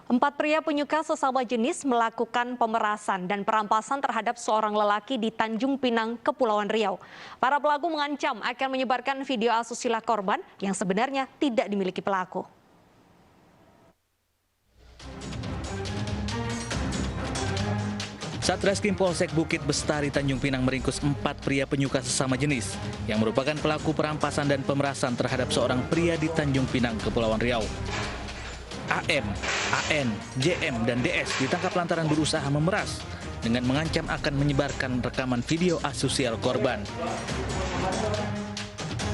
Empat pria penyuka sesama jenis melakukan pemerasan dan perampasan terhadap seorang lelaki di Tanjung Pinang, Kepulauan Riau. Para pelaku mengancam akan menyebarkan video asusila korban yang sebenarnya tidak dimiliki pelaku. Satreskrim Polsek Bukit Bestari Tanjung Pinang meringkus 4 pria penyuka sesama jenis yang merupakan pelaku perampasan dan pemerasan terhadap seorang pria di Tanjung Pinang, Kepulauan Riau. AM, AN, JM, dan DS ditangkap lantaran berusaha memeras dengan mengancam akan menyebarkan rekaman video asusila korban.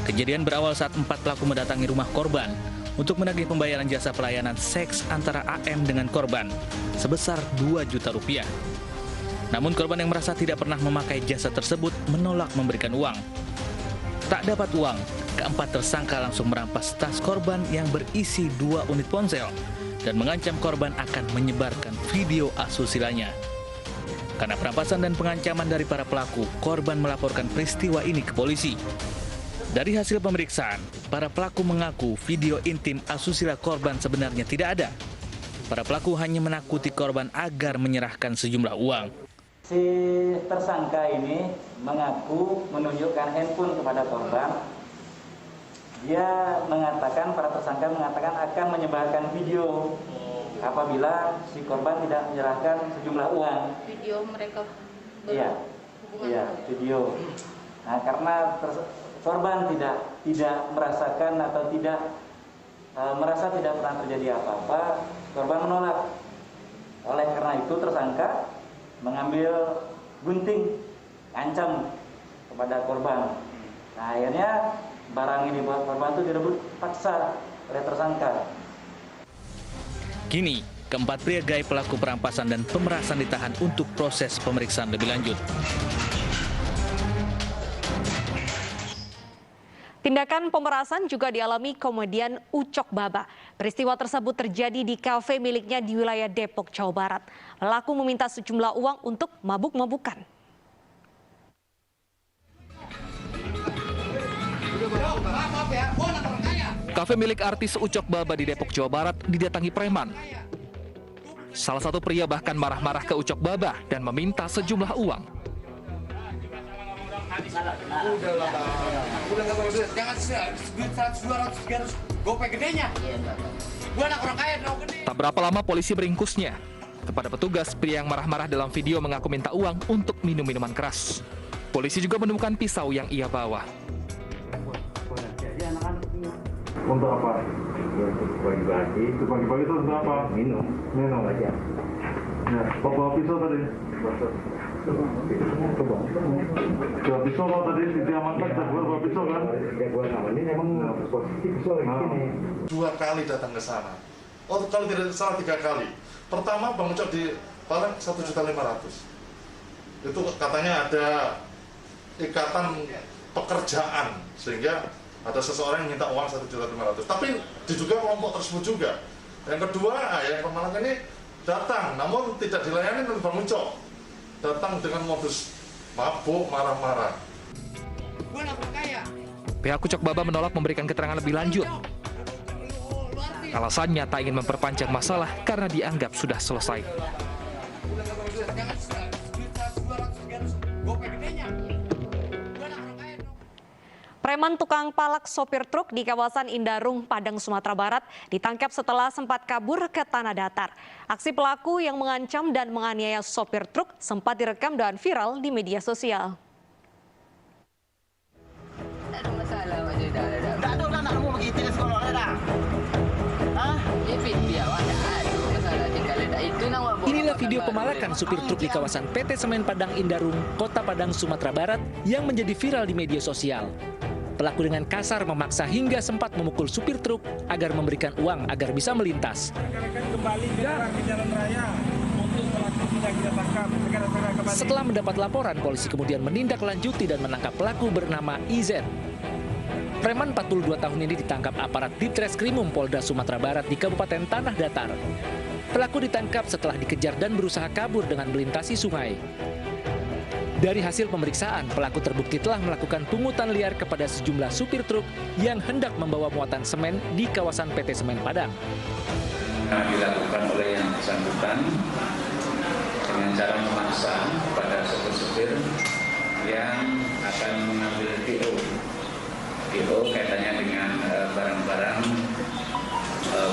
Kejadian berawal saat 4 pelaku mendatangi rumah korban untuk menagih pembayaran jasa pelayanan seks antara AM dengan korban sebesar 2 juta rupiah. Namun korban yang merasa tidak pernah memakai jasa tersebut menolak memberikan uang. Tak dapat uang, keempat tersangka langsung merampas tas korban yang berisi 2 unit ponsel dan mengancam korban akan menyebarkan video asusilanya. Karena perampasan dan pengancaman dari para pelaku, korban melaporkan peristiwa ini ke polisi. Dari hasil pemeriksaan, para pelaku mengaku video intim asusila korban sebenarnya tidak ada. Para pelaku hanya menakuti korban agar menyerahkan sejumlah uang. Si tersangka ini mengaku menunjukkan handphone kepada korban. Dia mengatakan, para tersangka mengatakan akan menyebarkan video apabila si korban tidak menyerahkan sejumlah uang. Video mereka Iya, video. Nah, karena korban tidak merasakan atau merasa tidak pernah terjadi apa-apa, korban menolak. Oleh karena itu tersangka mengambil gunting, ancam kepada korban. Nah, akhirnya barang ini buat korban itu direbut paksa oleh tersangka. Kini, keempat pria gaib pelaku perampasan dan pemerasan ditahan untuk proses pemeriksaan lebih lanjut. Tindakan pemerasan juga dialami komedian Ucok Baba. Peristiwa tersebut terjadi di kafe miliknya di wilayah Depok, Jawa Barat. Pelaku meminta sejumlah uang untuk mabuk-mabukan. Kafe milik artis Ucok Baba di Depok, Jawa Barat didatangi preman. Salah satu pria bahkan marah-marah ke Ucok Baba dan meminta sejumlah uang. Tak berapa lama polisi meringkusnya. Kepada petugas, pria yang marah-marah dalam video mengaku minta uang untuk minum minuman keras. Polisi juga menemukan pisau yang ia bawa. Untuk apa? Pagi-pagi. Pagi-pagi itu untuk apa? Minum aja. Ya, bawa pisau tadi. Coba pisau kalau tadi diamankan, bawa pisau kan? Ya, gua ini emang posisi pisau ini. 2 kali datang ke sana. Oh, kalau tidak salah 3 kali. Pertama Bang Ucok di paling 1.500.000. Itu katanya ada ikatan pekerjaan sehingga ada seseorang yang minta uang 1.500.000. Tapi diduga kelompok tersebut juga. Yang kedua, yang pemalang ini datang, namun tidak dilayani oleh Bang Ucok. Datang dengan modus mabuk, marah-marah. Pihak Ucok Baba menolak memberikan keterangan lebih lanjut. Alasannya tak ingin memperpanjang masalah karena dianggap sudah selesai. Preman tukang palak sopir truk di kawasan Indarung, Padang, Sumatera Barat ditangkap setelah sempat kabur ke tanah datar. Aksi pelaku yang mengancam dan menganiaya sopir truk sempat direkam dan viral di media sosial. Inilah video pemalakan supir truk di kawasan PT Semen Padang Indarung, Kota Padang, Sumatera Barat yang menjadi viral di media sosial. Pelaku dengan kasar memaksa hingga sempat memukul supir truk agar memberikan uang agar bisa melintas. Setelah mendapat laporan, polisi kemudian menindaklanjuti dan menangkap pelaku bernama IZ. Preman 42 tahun ini ditangkap aparat Ditreskrimum Polda Sumatera Barat di Kabupaten Tanah Datar. Pelaku ditangkap setelah dikejar dan berusaha kabur dengan melintasi sungai. Dari hasil pemeriksaan, pelaku terbukti telah melakukan pungutan liar kepada sejumlah supir truk yang hendak membawa muatan semen di kawasan PT Semen Padang. dilakukan oleh yang bersangkutan dengan cara memaksa kepada sopir-sopir yang akan mengambil PO kaitannya dengan barang-barang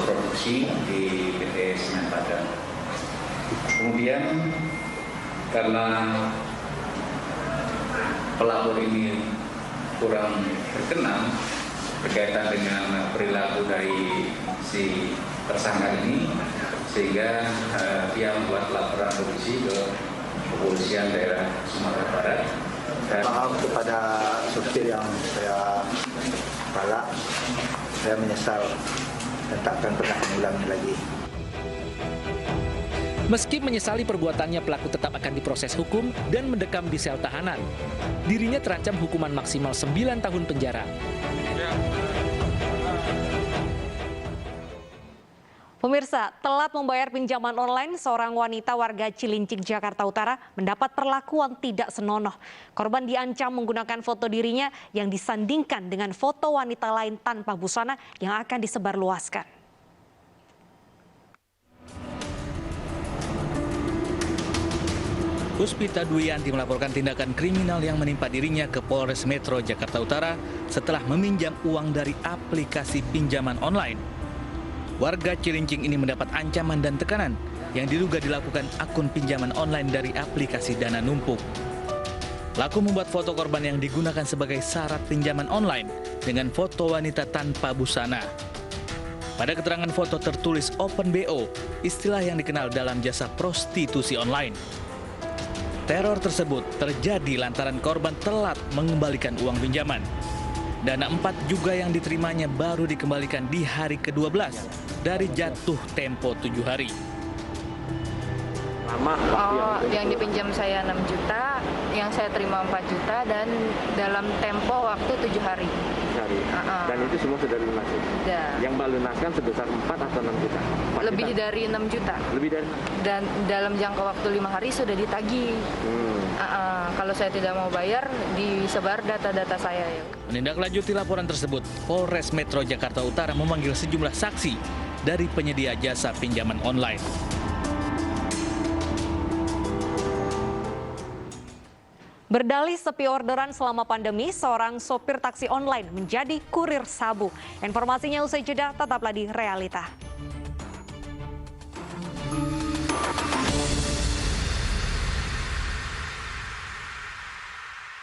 produksi di PT Semen Padang. Kemudian karena pelapor ini kurang berkenan berkaitan dengan perilaku dari si tersangka ini, sehingga dia membuat laporan polisi ke kepolisian daerah Sumatera Barat. Dan maaf kepada supir yang saya balak, saya menyesal dan takkan pernah mengulangi lagi. Meski menyesali perbuatannya, pelaku tetap akan diproses hukum dan mendekam di sel tahanan. Dirinya terancam hukuman maksimal 9 tahun penjara. Pemirsa, telat membayar pinjaman online, seorang wanita warga Cilincing, Jakarta Utara mendapat perlakuan tidak senonoh. Korban diancam menggunakan foto dirinya yang disandingkan dengan foto wanita lain tanpa busana yang akan disebarluaskan. Puspita Duyanti melaporkan tindakan kriminal yang menimpa dirinya ke Polres Metro Jakarta Utara setelah meminjam uang dari aplikasi pinjaman online. Warga Cilincing ini mendapat ancaman dan tekanan yang diduga dilakukan akun pinjaman online dari aplikasi Dana Numpuk. Pelaku membuat foto korban yang digunakan sebagai syarat pinjaman online dengan foto wanita tanpa busana. Pada keterangan foto tertulis Open BO, istilah yang dikenal dalam jasa prostitusi online. Teror tersebut terjadi lantaran korban telat mengembalikan uang pinjaman. Dana 4 juga yang diterimanya baru dikembalikan di hari ke-12 dari jatuh tempo 7 hari. Yang dipinjam saya 6 juta, yang saya terima 4 juta, dan dalam tempo waktu 7 hari. Dan itu semua sudah dilunasi? Sudah. Yang Mbak lunaskan sebesar 4 atau 6 juta? Lebih dari 6 juta. Lebih dari? Dan dalam jangka waktu 5 hari sudah ditagih. Kalau saya tidak mau bayar, disebar data-data saya. Menindaklanjuti laporan tersebut, Polres Metro Jakarta Utara memanggil sejumlah saksi dari penyedia jasa pinjaman online. Berdalih sepi orderan selama pandemi, seorang sopir taksi online menjadi kurir sabu. Informasinya usai jeda, tetaplah di Realita.